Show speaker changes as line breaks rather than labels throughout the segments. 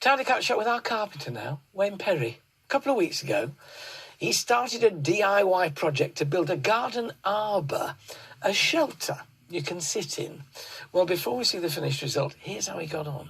Time to catch up with our carpenter now, Wayne Perrey. A couple of weeks ago, he started a DIY project to build a garden arbour, a shelter you can sit in. Well, before we see the finished result, here's how he got on.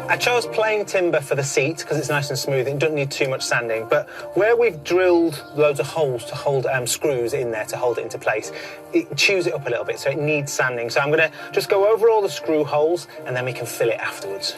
I chose plain timber for the seat because it's nice and smooth. It doesn't need too much sanding. But where we've drilled loads of holes to hold screws in there to hold it into place, it chews it up a little bit, so it needs sanding. So I'm going to just go over all the screw holes and then we can fill it afterwards.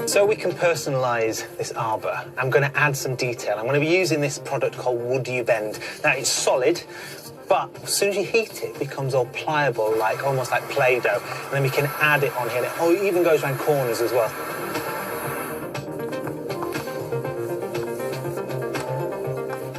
So we can personalise this arbour, I'm going to add some detail. I'm going to be using this product called woodUbend. Now, it's solid, but as soon as you heat it, it becomes all pliable, like almost like Play-Doh. And then we can add it on here. Oh, it even goes around corners as well.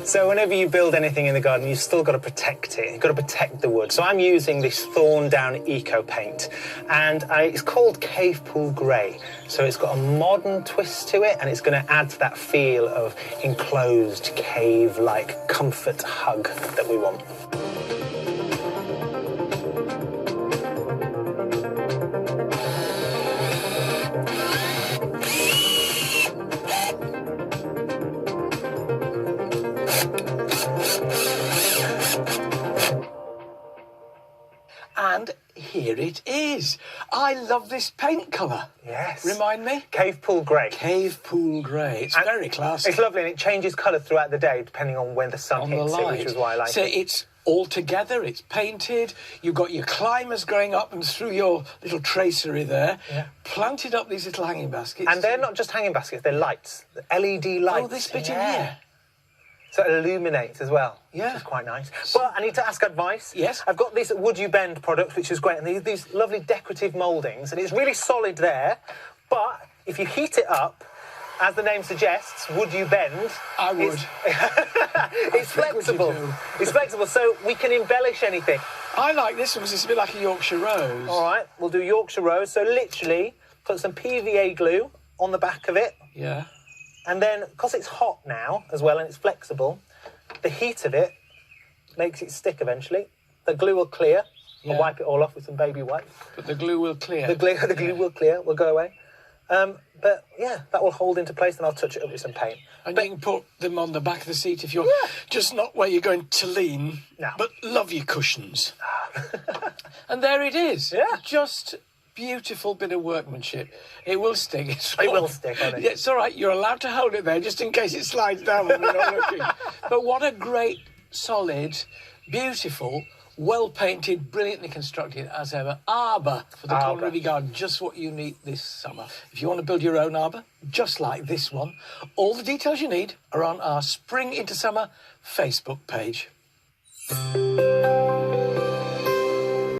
So whenever you build anything in the garden, you've still got to protect it. You've got to protect the wood. So I'm using this Thorndown Eco Paint, and it's called Cave Pool Grey. So it's got a modern twist to it, and it's going to add to that feel of enclosed cave-like comfort hug that we want.
And here it is. I love this paint colour.
Yes.
Remind me?
Cave Pool Grey.
Cave Pool Grey. It's very classy.
It's lovely, and it changes colour throughout the day depending on when the sun hits it, which is why I like it.
So it's all together, it's painted, you've got your climbers going up and through your little tracery there, planted up these little hanging baskets.
And they're not just hanging baskets, they're lights, LED lights.
Oh, this bit in here.
So it illuminates as well,
which
is quite nice. But I need to ask advice.
Yes?
I've got this woodUbend product, which is great, and these lovely decorative mouldings, and it's really solid there, but if you heat it up, as the name suggests, woodUbend.
I would.
It's flexible. It's flexible, so we can embellish anything.
I like this one because it's a bit like a Yorkshire Rose.
All right, we'll do Yorkshire Rose. So literally, put some PVA glue on the back of it.
Yeah.
And then, because it's hot now as well and it's flexible, the heat of it makes it stick eventually. The glue will clear. I'll wipe it all off with some baby wipes.
But the glue will clear.
The glue will clear, will go away. But yeah, that will hold into place, and I'll touch it up with some paint.
And you can put them on the back of the seat if you're just not where you're going to lean, but love your cushions. And there it is.
Yeah.
Just beautiful bit of workmanship. It will stick.
It will stick, won't it?
Yeah, it's all right. You're allowed to hold it there just in case it slides down when we're not looking. But what a great, solid, beautiful, well-painted, brilliantly constructed, as ever, arbour for the corner of your garden. Just what you need this summer. If you want to build your own arbour, just like this one, all the details you need are on our Spring into Summer Facebook page.